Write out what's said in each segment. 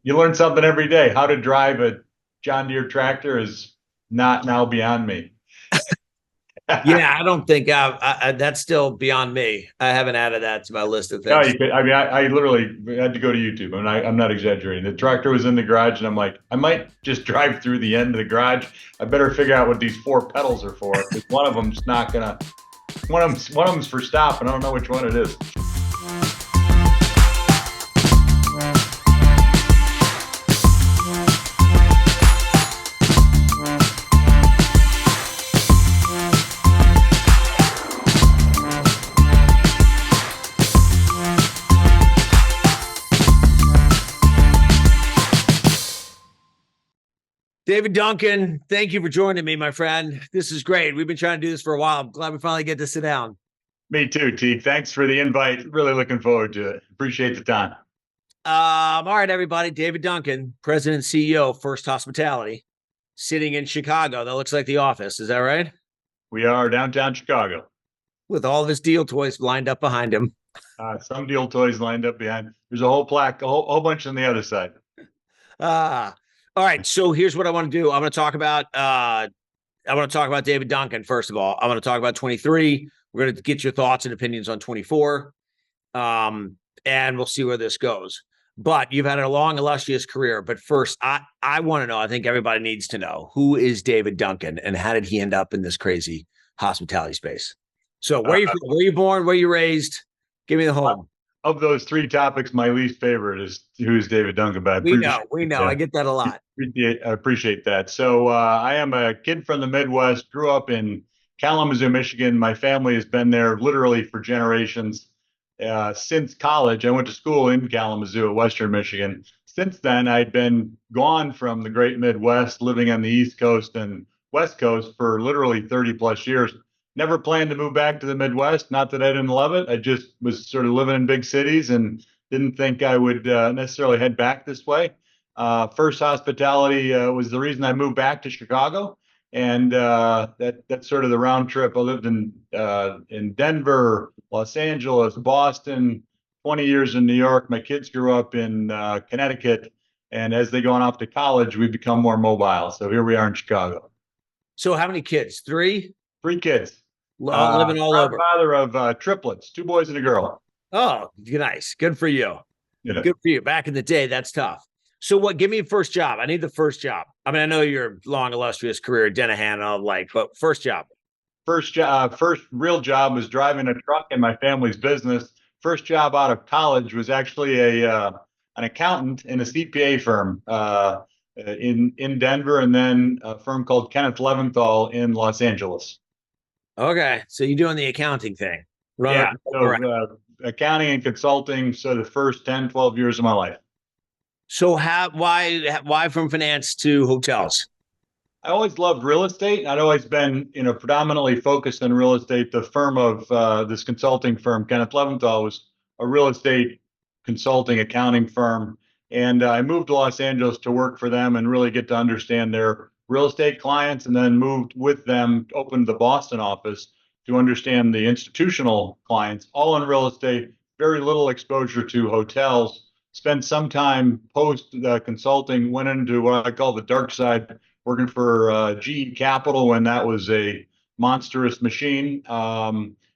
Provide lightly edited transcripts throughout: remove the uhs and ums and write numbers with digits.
You learn something every day. How to drive a John Deere tractor is not now beyond me. Yeah, I don't think that's still beyond me. I haven't added that to my list of No, things. I mean, I literally had to go to YouTube, and I'm not exaggerating. The tractor was in the garage, and I'm like, I might just drive through the end of the garage. I better figure out what these four pedals are for, because one of them's not gonna. One of them's for stop, and I don't know which one it is. David Duncan, thank you for joining me, my friend. This is great. We've been trying to do this for a while. I'm glad we finally get to sit down. Me too, Teague. Thanks for the invite. Really looking forward to it. Appreciate the time. All right, everybody. David Duncan, President and CEO of First Hospitality, sitting in Chicago. That looks like the office. Is that right? We are downtown Chicago. With all of his deal toys lined up behind him. Some deal toys lined up behind. There's a whole plaque, whole bunch on the other side. Ah, all right. So here's what I want to do. I want to talk about David Duncan first of all. I want to talk about 23. We're going to get your thoughts and opinions on 24, and we'll see where this goes. But you've had a long, illustrious career. But first, I want to know. I think everybody needs to know, who is David Duncan and how did he end up in this crazy hospitality space? So where are you Uh, from? Where are you born? Where are you raised? Give me the home. of those three topics, my least favorite is who's David Duncan, but I We know, appreciate we know. I get that a lot. I appreciate that. So I am a kid from the Midwest, grew up in Kalamazoo, Michigan. My family has been there literally for generations. Since college, I went to school in Kalamazoo at Western Michigan. Since then, I'd been gone from the great Midwest, living on the East Coast and West Coast for literally 30 plus years. Never planned to move back to the Midwest. Not that I didn't love it. I just was sort of living in big cities and didn't think I would necessarily head back this way. First Hospitality was the reason I moved back to Chicago, and that's sort of the round trip. I lived in Denver, Los Angeles, Boston, 20 years in New York. My kids grew up in Connecticut, and as they gone off to college, we become more mobile. So here we are in Chicago. So how many kids? Three? Three kids. Living all Proud over. father of triplets, two boys and a girl. Oh, nice. Good for you. You know, Good for you. Back in the day, that's tough. So what? Give me a first job. I need the first job. I mean, I know your long, illustrious career at Denahan and all like, but first job. first real job was driving a truck in my family's business. First job out of college was actually a an accountant in a CPA firm in Denver, and then a firm called Kenneth Leventhal in Los Angeles. Okay, so you're doing the accounting thing. Yeah, Around. so accounting and consulting. So the first 10, 12 years of my life. So why from finance to hotels? I always loved real estate. I'd always been, predominantly focused on real estate. The firm of this consulting firm, Kenneth Leventhal, was a real estate consulting accounting firm. And I moved to Los Angeles to work for them and really get to understand their real estate clients, and then moved with them, opened the Boston office to understand the institutional clients, all in real estate, very little exposure to hotels. Spent some time post consulting, went into what I call the dark side, working for GE Capital when that was a monstrous machine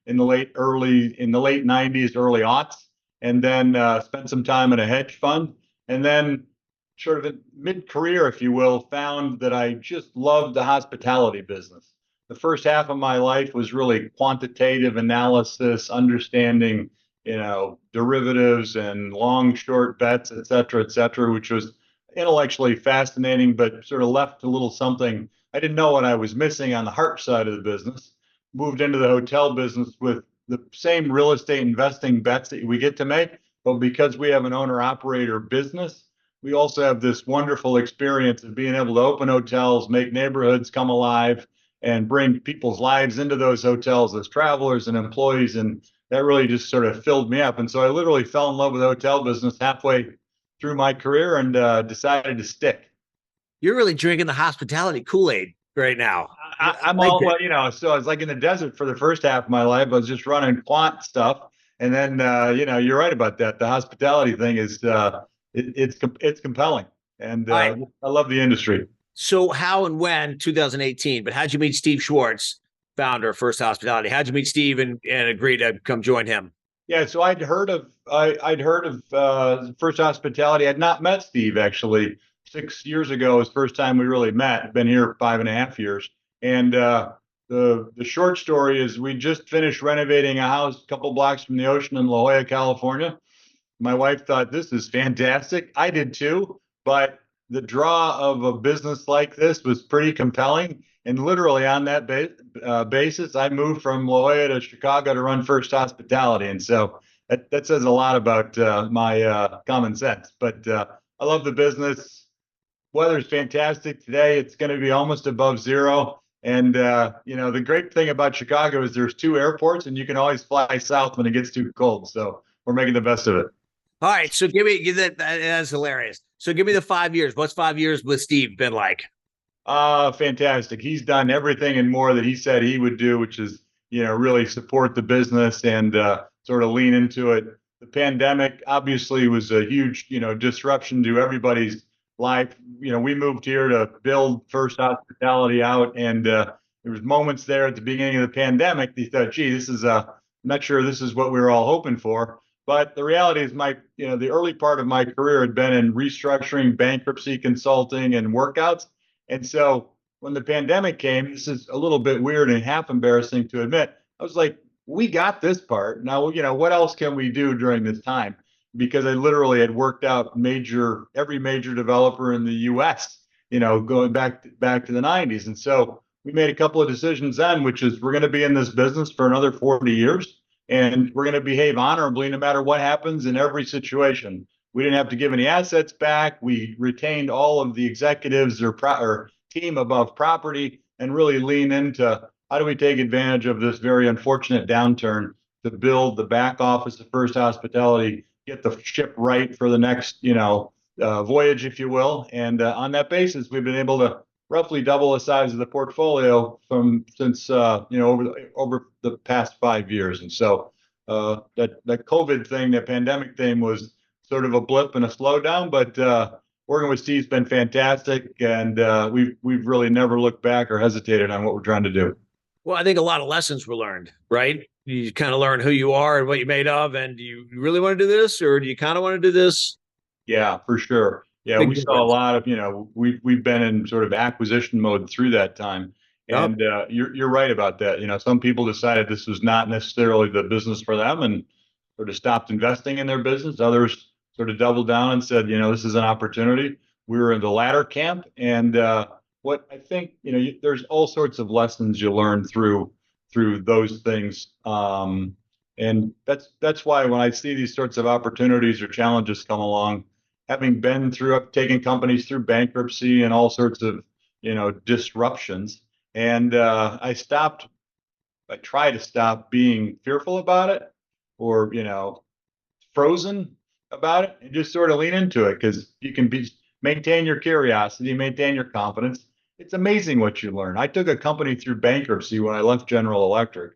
in the late 90s, early aughts, and then spent some time in a hedge fund, and then sort of mid career, if you will, found that I just loved the hospitality business. The first half of my life was really quantitative analysis, understanding, derivatives and long short bets, et cetera, which was intellectually fascinating, but sort of left a little something. I didn't know what I was missing on the heart side of the business. Moved into the hotel business with the same real estate investing bets that we get to make, but because we have an owner operator business, we also have this wonderful experience of being able to open hotels, make neighborhoods come alive, and bring people's lives into those hotels as travelers and employees. And that really just sort of filled me up. And so I literally fell in love with the hotel business halfway through my career and decided to stick. You're really drinking the hospitality Kool-Aid right now. I I'm like all, it. well, so I was like in the desert for the first half of my life. I was just running quant stuff. And then, you're right about that. The hospitality thing is it's compelling, and All right. I love the industry. So how and when 2018? But how'd you meet Steve Schwartz, founder of First Hospitality? How'd you meet Steve and agree to come join him? Yeah, so I'd heard of First Hospitality. I'd not met Steve actually. 6 years ago was the first time we really met. I've been here 5.5 years, and the short story is we just finished renovating a house a couple blocks from the ocean in La Jolla, California. My wife thought this is fantastic. I did too, but the draw of a business like this was pretty compelling. And literally on that basis, I moved from La Jolla to Chicago to run First Hospitality. And so that says a lot about my common sense. But I love the business. Weather's fantastic today. It's going to be almost above zero. And the great thing about Chicago is there's two airports, and you can always fly south when it gets too cold. So we're making the best of it. All right, so give that. That's hilarious. So give me the 5 years. What's 5 years with Steve been like? Fantastic. He's done everything and more that he said he would do, which is, really support the business and sort of lean into it. The pandemic obviously was a huge, disruption to everybody's life. We moved here to build First Hospitality out, and there was moments there at the beginning of the pandemic. They thought, gee, I'm not sure this is what we were all hoping for. But the reality is the early part of my career had been in restructuring, bankruptcy consulting, and workouts. And so when the pandemic came, this is a little bit weird and half embarrassing to admit. I was like, we got this part. Now, what else can we do during this time? Because I literally had worked out every major developer in the US, going back to the 90s. And so we made a couple of decisions then, which is we're going to be in this business for another 40 years, and we're going to behave honorably no matter what happens in every situation. We didn't have to give any assets back. We retained all of the executives or team above property and really lean into how do we take advantage of this very unfortunate downturn to build the back office of First Hospitality, get the ship right for the next, voyage, if you will. And on that basis, we've been able to roughly double the size of the portfolio since over the past 5 years. And so that COVID thing, that pandemic thing, was sort of a blip and a slowdown, but working with Steve's been fantastic, and we've really never looked back or hesitated on what we're trying to do. Well, I think a lot of lessons were learned, right? You kind of learn who you are and what you're made of, and do you really want to do this, or do you kind of want to do this? Yeah, for sure. Yeah, Big we saw a difference. lot of, we've been in sort of acquisition mode through that time. Yep. And you're right about that. Some people decided this was not necessarily the business for them and sort of stopped investing in their business. Others sort of doubled down and said, this is an opportunity. We were in the latter camp. And what I think, there's all sorts of lessons you learn through those things. And that's why when I see these sorts of opportunities or challenges come along, having been through taking companies through bankruptcy and all sorts of disruptions, and I try to stop being fearful about it or frozen about it and just sort of lean into it, because you can maintain your curiosity, maintain your confidence. It's amazing what you learn. I took a company through bankruptcy when I left General Electric.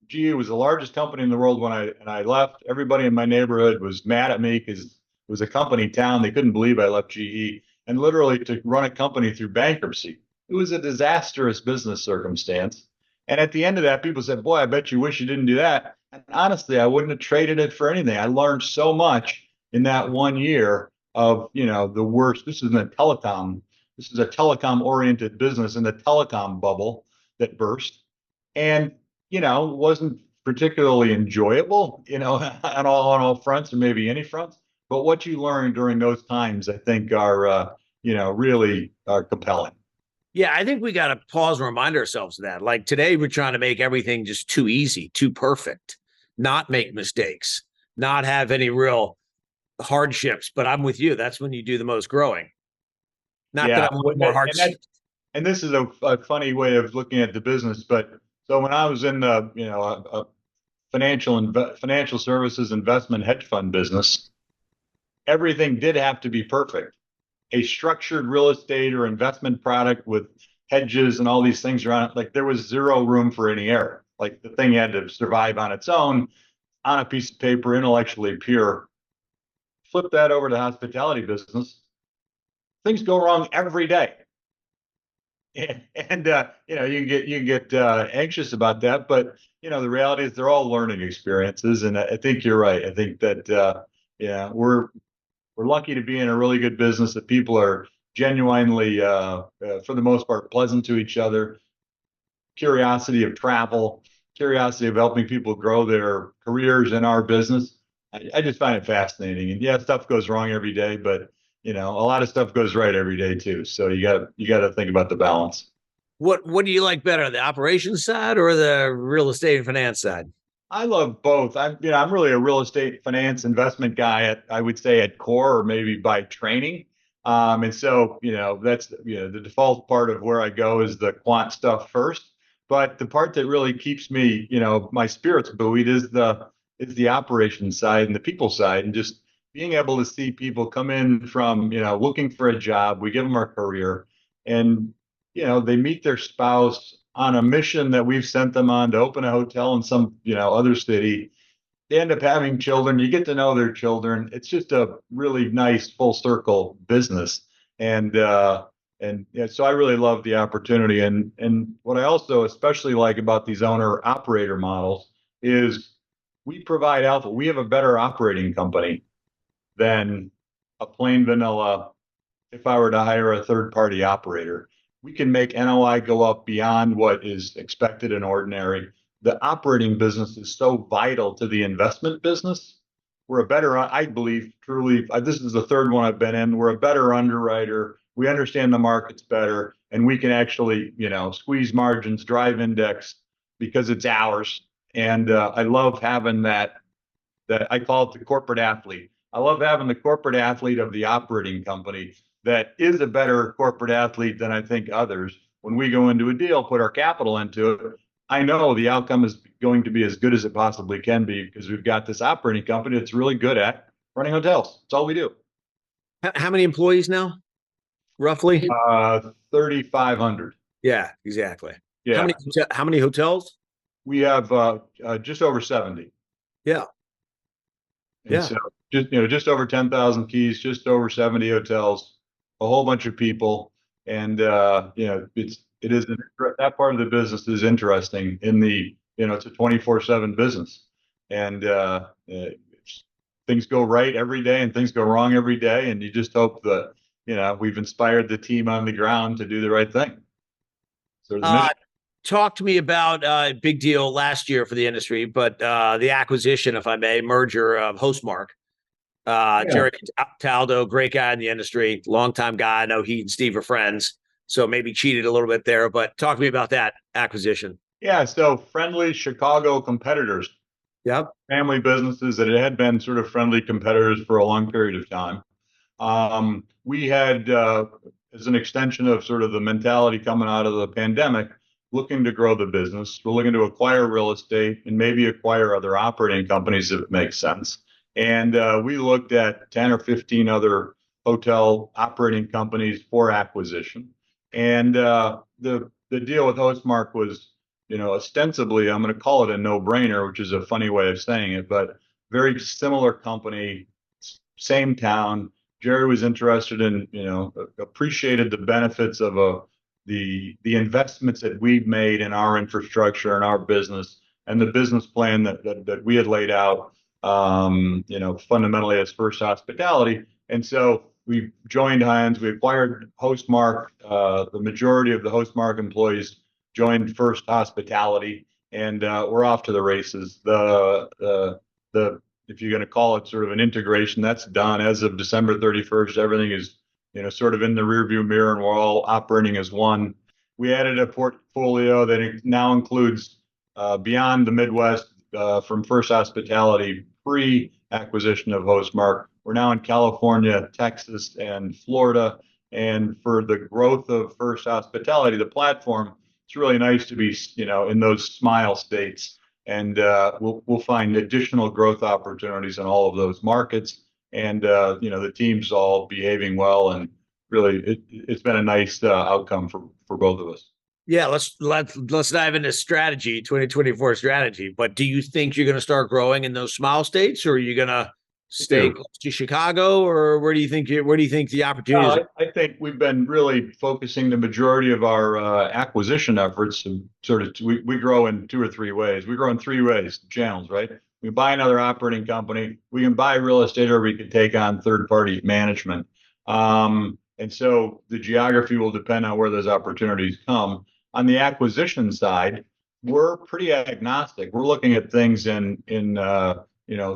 GE was the largest company in the world when I left. Everybody in my neighborhood was mad at me because it was a company town. They couldn't believe I left GE. And literally, to run a company through bankruptcy, it was a disastrous business circumstance. And at the end of that, people said, "Boy, I bet you wish you didn't do that." And honestly, I wouldn't have traded it for anything. I learned so much in that 1 year of, the worst. This is a telecom. This is a telecom oriented business in the telecom bubble that burst. And wasn't particularly enjoyable, on all fronts, or maybe any fronts. But what you learn during those times, I think, are really are compelling. Yeah, I think we got to pause and remind ourselves of that. Like today, we're trying to make everything just too easy, too perfect, not make mistakes, not have any real hardships. But I'm with you. That's when you do the most growing. Not Yeah, that I want more hardships. and this is a funny way of looking at the business, but so when I was in the a financial services investment hedge fund business, everything did have to be perfect. A structured real estate or investment product with hedges and all these things around it, like there was zero room for any error. Like the thing had to survive on its own, on a piece of paper, intellectually pure. flip that over to the hospitality business, things go wrong every day. And you get anxious about that, but the reality is they're all learning experiences, and I think you're right. I think that yeah, we're lucky to be in a really good business that people are genuinely, for the most part, pleasant to each other. Curiosity of travel, curiosity of helping people grow their careers in our business. I just find it fascinating. And yeah, stuff goes wrong every day, but a lot of stuff goes right every day too. So you got to think about the balance. What do you like better, the operations side or the real estate and finance side? I love both. I'm really a real estate finance investment guy I would say at core, or maybe by training. And so, that's, the default part of where I go is the quant stuff first. But the part that really keeps me, my spirits buoyed is the operations side and the people side, and just being able to see people come in from, looking for a job. We give them our career, and they meet their spouse on a mission that we've sent them on to open a hotel in some, other city. They end up having children. You get to know their children. It's just a really nice full circle business. And yeah, so I really love the opportunity. And what I also especially like about these owner operator models is we provide alpha. We have a better operating company than a plain vanilla. If I were to hire a third party operator, we can make NOI go up beyond what is expected and ordinary. The operating business is so vital to the investment business. We're a better, I believe, truly, this is the third one I've been in. We're a better underwriter. We understand the markets better, and we can actually, squeeze margins, drive index because it's ours. And I love having that I call it the corporate athlete. I love having the corporate athlete of the operating company that is a better corporate athlete than I think others. When we go into a deal, put our capital into it, I know the outcome is going to be as good as it possibly can be because we've got this operating company that's really good at running hotels. That's all we do. How many employees now, roughly? 3,500. Yeah, exactly. How Yeah, many hotels? we have just over 70. Yeah, And yeah. so just over 10,000 keys, just over 70 hotels, a whole bunch of people. And that part of the business is interesting it's a 24/7 business. And things go right every day and things go wrong every day. And you just hope that, we've inspired the team on the ground to do the right thing. So the Uh, mission. Talk to me about a big deal last year for the industry, but the acquisition, if I may, merger of Hostmark. Yeah. Jerry Taldo, great guy in the industry, longtime guy. I know he and Steve are friends, so maybe cheated a little bit there. But talk to me about that acquisition. Yeah. So friendly Chicago competitors, Yep. family businesses that had been sort of friendly competitors for a long period of time. We had, as an extension of sort of the mentality coming out of the pandemic, looking to grow the business. We're looking to acquire real estate and maybe acquire other operating companies if it makes sense. And we looked at 10 or 15 other hotel operating companies for acquisition. And the deal with Hostmark was, ostensibly, I'm going to call it a no-brainer, which is a funny way of saying it, but very similar company, same town. Jerry was interested in, appreciated the benefits of the investments that we've made in our infrastructure and our business and the business plan that we had laid out, fundamentally as First Hospitality. And so we joined hands. We acquired Hostmark. The majority of the Hostmark employees joined First Hospitality, and we're off to the races. The if you're going to call it sort of an integration, that's done as of December 31st. Everything is, sort of in the rearview mirror, and we're all operating as one. We added a portfolio that now includes, beyond the Midwest, from First Hospitality, pre-acquisition of Hostmark. We're now in California, Texas, and Florida. And for the growth of First Hospitality, the platform, it's really nice to be, in those smile states. And we'll find additional growth opportunities in all of those markets. And the team's all behaving well, and really it's been a nice outcome for both of us. Yeah, let's dive into strategy, 2024 strategy. But do you think you're going to start growing in those smile states, or are you going to stay close to Chicago, or where do you think the opportunities are? I think we've been really focusing the majority of our acquisition efforts and we grow in two or three ways. We grow in three ways, channels, right? We can buy another operating company, we can buy real estate, or we can take on third-party management. And so the geography will depend on where those opportunities come. On the acquisition side, we're pretty agnostic. We're looking at things in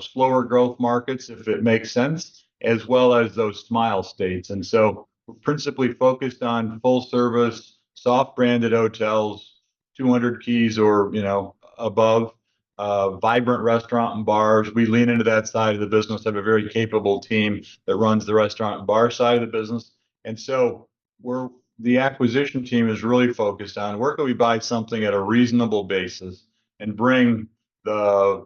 slower growth markets if it makes sense, as well as those smile states. And so we're principally focused on full service, soft branded hotels, 200 keys or above, vibrant restaurant and bars. We lean into that side of the business, have a very capable team that runs the restaurant and bar side of the business. And so the acquisition team is really focused on where can we buy something at a reasonable basis and bring the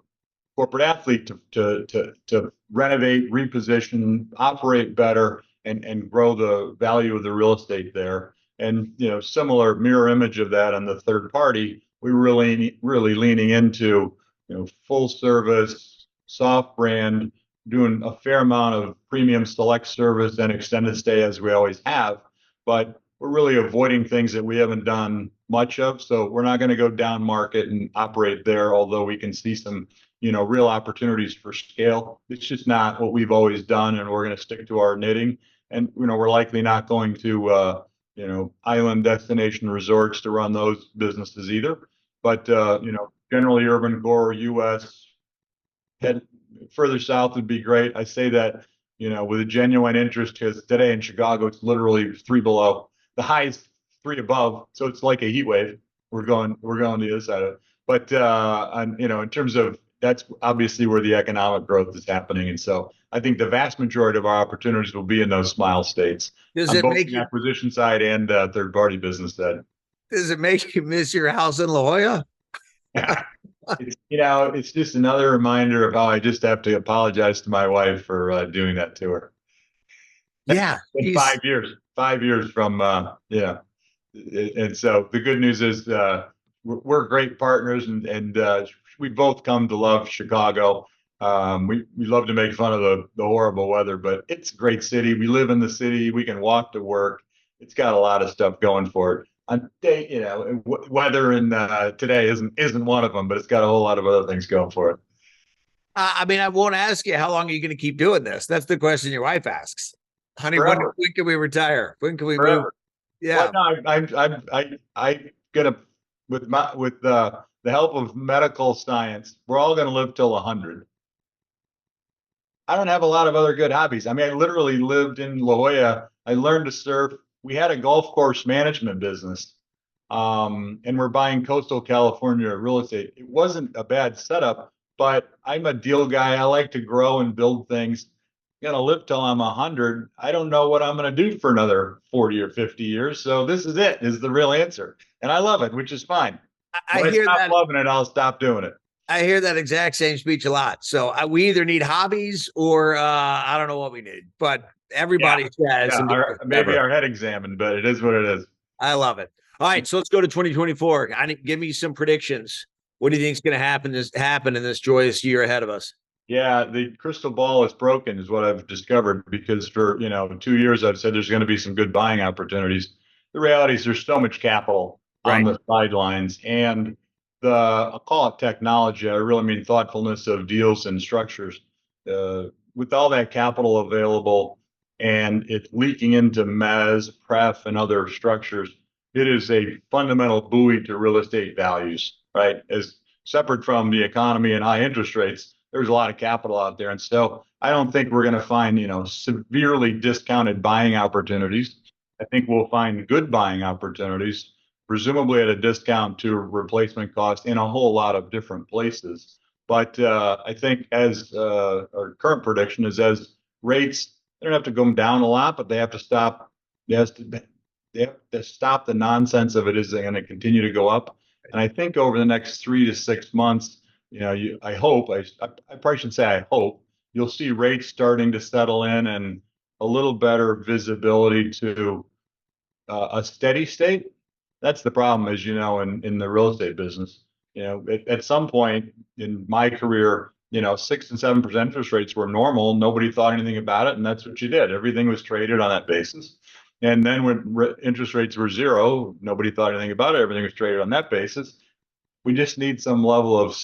corporate athlete to renovate, reposition, operate better, and grow the value of the real estate there. And similar mirror image of that on the third party, we really leaning into full service, soft brand, doing a fair amount of premium select service and extended stay as we always have, but we're really avoiding things that we haven't done much of. So we're not going to go down market and operate there, although we can see some real opportunities for scale. It's just not what we've always done, and we're going to stick to our knitting. And we're likely not going to island destination resorts to run those businesses either. But generally urban core U.S. head further south would be great. I say that with a genuine interest, because today in Chicago it's literally 3 below. The high is 3 above, so it's like a heat wave. We're going to the other side of it. But in terms of, that's obviously where the economic growth is happening. And so I think the vast majority of our opportunities will be in those smile states on both the acquisition side and third party business side. Does it make you miss your house in La Jolla? Yeah. It's just another reminder of how I just have to apologize to my wife for doing that to her. Yeah. 5 years from, And so the good news is we're great partners, and we both come to love Chicago. We love to make fun of the horrible weather, but it's a great city. We live in the city. We can walk to work. It's got a lot of stuff going for it. On day, weather and today isn't one of them, but it's got a whole lot of other things going for it. I mean, I won't ask you how long are you going to keep doing this. That's the question your wife asks. Honey, when can we retire? When can we move? Yeah. Well, no, I'm gonna with the help of medical science, we're all gonna live till 100. I don't have a lot of other good hobbies. I mean, I literally lived in La Jolla. I learned to surf. We had a golf course management business, and we're buying coastal California real estate. It wasn't a bad setup, but I'm a deal guy. I like to grow and build things. I'm gonna live till I'm 100. I don't know what I'm gonna do for another 40 or 50 years. So this is the real answer, and I love it, which is fine. When I stop loving it, I'll stop doing it. I hear that exact same speech a lot. So we either need hobbies or I don't know what we need, but everybody says maybe our head examined, but it is what it is. I love it. All right, so let's go to 2024. Give me some predictions. What do you think is going to happen in this joyous year ahead of us? Yeah, the crystal ball is broken, is what I've discovered, because for 2 years I've said there's going to be some good buying opportunities. The reality is there's so much capital on the sidelines, and I'll call it technology. I really mean thoughtfulness of deals and structures. With all that capital available and it leaking into MEZ, PREF, and other structures, it is a fundamental buoy to real estate values, right? As separate from the economy and high interest rates, there's a lot of capital out there. And so I don't think we're going to find, severely discounted buying opportunities. I think we'll find good buying opportunities, presumably at a discount to replacement cost in a whole lot of different places. But I think as our current prediction is, as rates, they don't have to go down a lot, but they have to stop. They have to stop the nonsense of it is going to continue to go up. And I think over the next 3 to 6 months, I hope, I probably shouldn't say I hope, you'll see rates starting to settle in and a little better visibility to a steady state. That's the problem, as you know, in the real estate business. At some point in my career, 6 and 7% interest rates were normal. Nobody thought anything about it, and that's what you did. Everything was traded on that basis. And then when interest rates were zero, nobody thought anything about it. Everything was traded on that basis. We just need some level of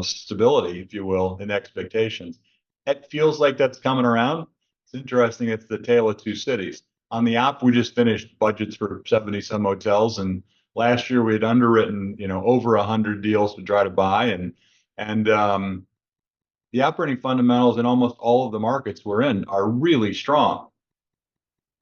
stability, if you will, in expectations. It feels like that's coming around. It's interesting. It's the tale of two cities. On the op, we just finished budgets for 70 some hotels, and last year we had underwritten, over 100 deals to try to buy, and the operating fundamentals in almost all of the markets we're in are really strong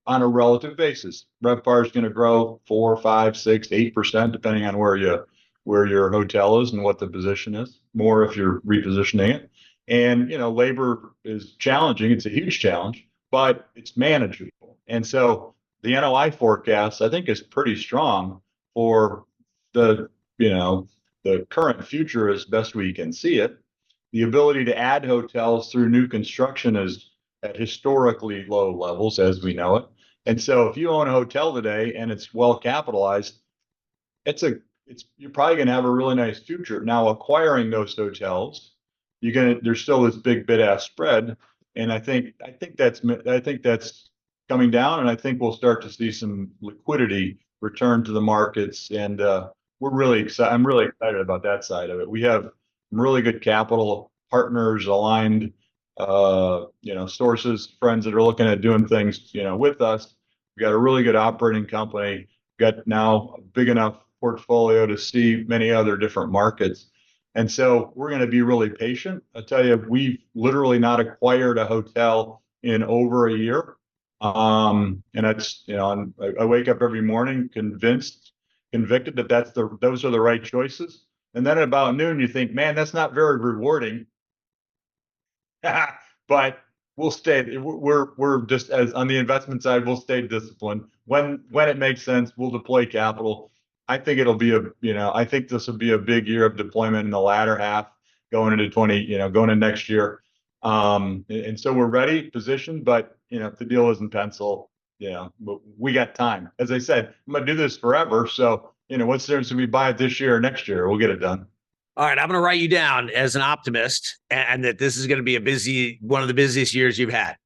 on a relative basis. RevPAR is going to grow 4, 5, 6, 8%, depending on where your hotel is and what the position is. More if you're repositioning it. And labor is challenging. It's a huge challenge, but it's manageable. And so the NOI forecast, I think, is pretty strong for the the current future as best we can see it. The ability to add hotels through new construction is at historically low levels, as we know it. And so if you own a hotel today and it's well capitalized, you're probably going to have a really nice future. Now, acquiring those hotels, there's still this big bid-ask spread, and I think that's coming down, and I think we'll start to see some liquidity return to the markets, and we're really excited. I'm really excited about that side of it. We have some really good capital partners aligned, sources, friends that are looking at doing things, with us. We got a really good operating company. Got now a big enough portfolio to see many other different markets. And so we're going to be really patient. I tell you, we've literally not acquired a hotel in over a year. And that's, I wake up every morning convicted that those are the right choices. And then at about noon, you think, man, that's not very rewarding. But we'll stay. We're just, as on the investment side, we'll stay disciplined. When it makes sense, we'll deploy capital. I think I think this will be a big year of deployment in the latter half, going into going into next year. And so we're ready, positioned, but if the deal isn't pencil, we got time. As I said, I'm gonna do this forever. So what's the difference if we buy it this year or next year? We'll get it done. All right, I'm going to write you down as an optimist, and that this is going to be one of the busiest years you've had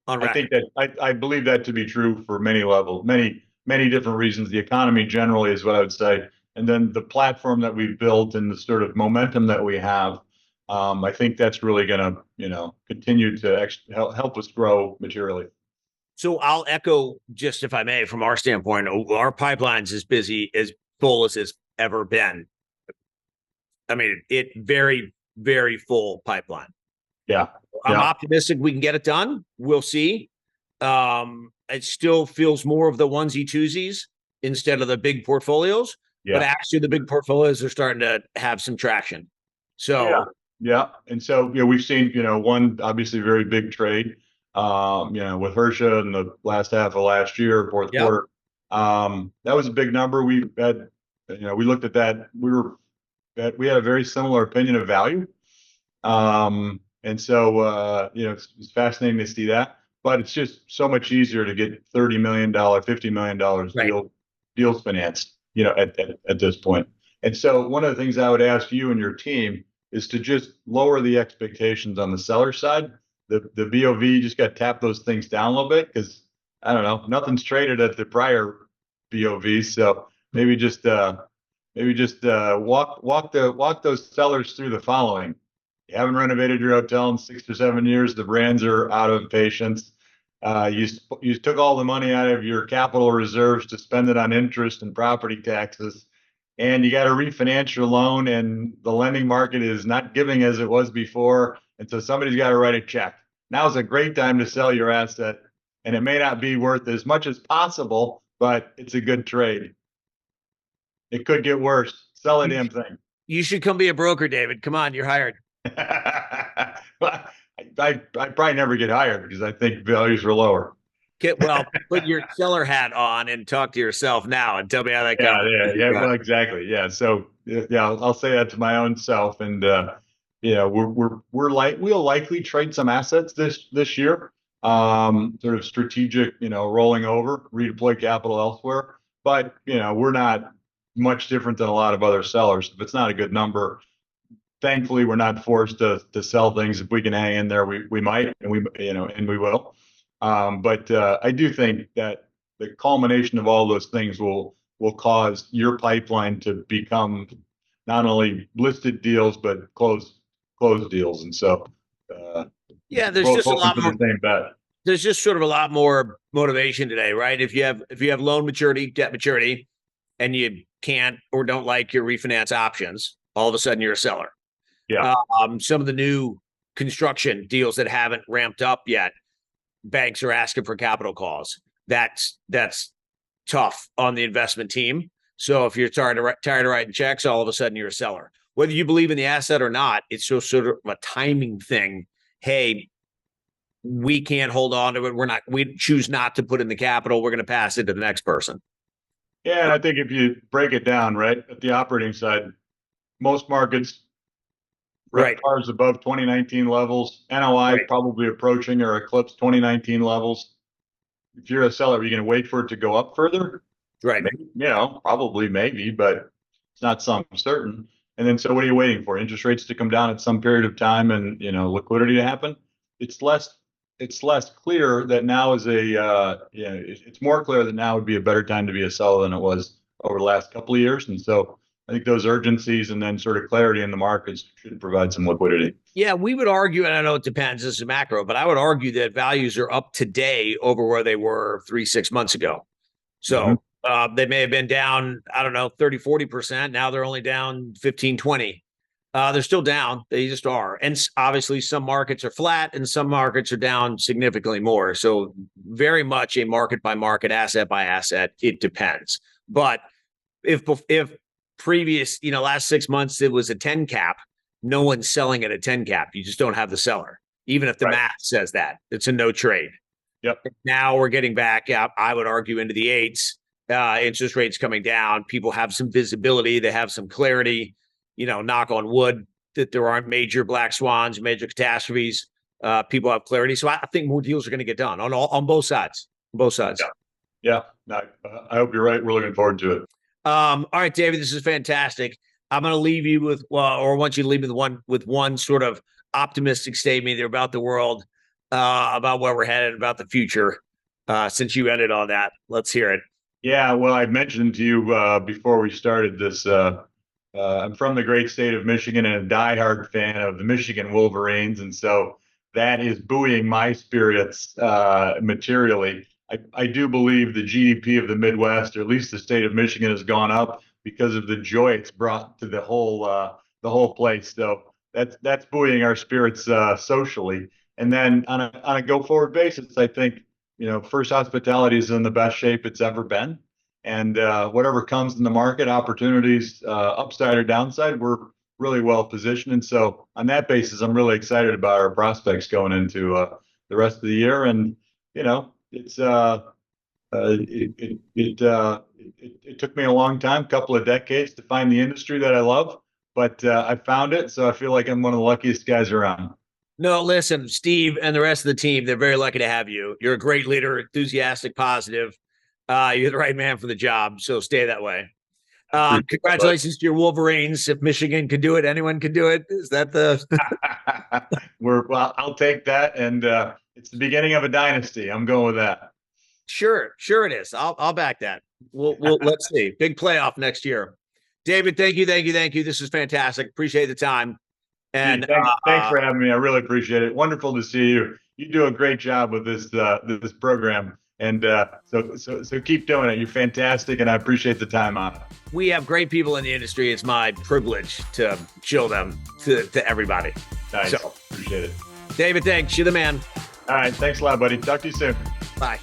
on record. I think that I believe that to be true for many levels, many different reasons. The economy generally is what I would say, and then the platform that we've built and the sort of momentum that we have. I think that's really going to continue to help us grow materially. So I'll echo, just if I may, from our standpoint, our pipeline's as busy, as full as it's ever been. I mean, very, very full pipeline. Yeah. I'm optimistic we can get it done. We'll see. It still feels more of the onesie twosies instead of the big portfolios, but actually the big portfolios are starting to have some traction. So yeah. And so, we've seen, one obviously very big trade, with Hersha in the last half of last year, fourth quarter. That was a big number. We had, we looked at that. We had a very similar opinion of value. And so, it's fascinating to see that, but it's just so much easier to get $30 million, $50 million deals financed, at this point. And so one of the things I would ask you and your team is to just lower the expectations on the seller side. The BOV, just got to tap those things down a little bit, because I don't know, nothing's traded at the prior BOV. So maybe just walk those sellers through the following. You haven't renovated your hotel in 6 or 7 years. The brands are out of patience. You took all the money out of your capital reserves to spend it on interest and property taxes, and you got to refinance your loan, and the lending market is not giving as it was before. And so somebody's got to write a check. Now's a great time to sell your asset, and it may not be worth as much as possible, but it's a good trade. It could get worse. Sell a damn thing. You should come be a broker, David. Come on, you're hired. I probably never get hired because I think values are lower. Well, put your seller hat on and talk to yourself now and tell me how that goes. Yeah. Well, exactly. Yeah. So I'll say that to my own self, and we'll likely trade some assets this year, sort of strategic, rolling over, redeploy capital elsewhere. But we're not much different than a lot of other sellers. If it's not a good number, thankfully we're not forced to sell things. If we can hang in there, we might, and we will. But I do think that the culmination of all those things will cause your pipeline to become not only listed deals but closed deals, and so Yeah, there's both just a hoping lot for more. the same bet. There's just sort of a lot more motivation today, right? If you have loan maturity, debt maturity, and you can't or don't like your refinance options, all of a sudden you're a seller. Yeah. Some of the new construction deals that haven't ramped up yet, banks are asking for capital calls. That's tough on the investment team. So if you're tired of writing checks, all of a sudden you're a seller. Whether you believe in the asset or not, it's just sort of a timing thing. Hey, we can't hold on to it. We choose not to put in the capital. We're going to pass it to the next person. Yeah, and I think if you break it down, right, at the operating side, most markets, Right. RevPARs above 2019 levels, NOI Right. probably approaching or eclipse 2019 levels. If you're a seller, are you going to wait for it to go up further? Right. Maybe, probably, maybe, but it's not something certain. And then, so what are you waiting for? Interest rates to come down at some period of time, and liquidity to happen. It's less clear that now is it's more clear that now would be a better time to be a seller than it was over the last couple of years. And so I think those urgencies and then sort of clarity in the markets should provide some liquidity. Yeah, we would argue, and I know it depends, this is macro, but I would argue that values are up today over where they were 3-6 months ago. So they may have been down, I don't know, 30-40%. Now they're only down 15-20. They're still down. They just are. And obviously some markets are flat and some markets are down significantly more. So very much a market by market, asset by asset. It depends. But if previous, last 6 months, it was a 10 cap, no one's selling at a 10 cap. You just don't have the seller. Even if the math says that, it's a no trade. Yep. Now we're getting back up, I would argue, into the 8s. Interest rates coming down. People have some visibility. They have some clarity. Knock on wood that there aren't major black swans, major catastrophes. People have clarity. So I think more deals are going to get done on both sides. Both sides. Yeah. No, I hope you're right. We're looking forward to it. All right, David, this is fantastic. I'm going to leave you with, or want you to leave me with one sort of optimistic statement about the world, about where we're headed, about the future. Since you ended on that, let's hear it. Yeah, well, I mentioned to you before we started this. I'm from the great state of Michigan and a diehard fan of the Michigan Wolverines, and so that is buoying my spirits materially. I do believe the GDP of the Midwest, or at least the state of Michigan, has gone up because of the joy it's brought to the whole place. So that's buoying our spirits socially. And then on a go forward basis, I think First Hospitality is in the best shape it's ever been. And whatever comes in the market, opportunities, upside or downside, we're really well positioned. And so on that basis, I'm really excited about our prospects going into the rest of the year. And it's it took me a long time, couple of decades, to find the industry that I love, but I found it. So I feel like I'm one of the luckiest guys around. No, listen, Steve and the rest of the team, they're very lucky to have you. You're a great leader, enthusiastic, positive. You're the right man for the job, so stay that way. Congratulations to your Wolverines. If Michigan could do it, anyone could do it. Is that the? Well, I'll take that, and it's the beginning of a dynasty. I'm going with that. Sure it is. I'll back that. We'll let's see. Big playoff next year. David, thank you. This is fantastic. Appreciate the time. And thanks for having me. I really appreciate it. Wonderful to see you. You do a great job with this program. And so keep doing it. You're fantastic, and I appreciate the time on it. We have great people in the industry. It's my privilege to show them to everybody. Nice. So, appreciate it. David, thanks. You're the man. All right. Thanks a lot, buddy. Talk to you soon. Bye.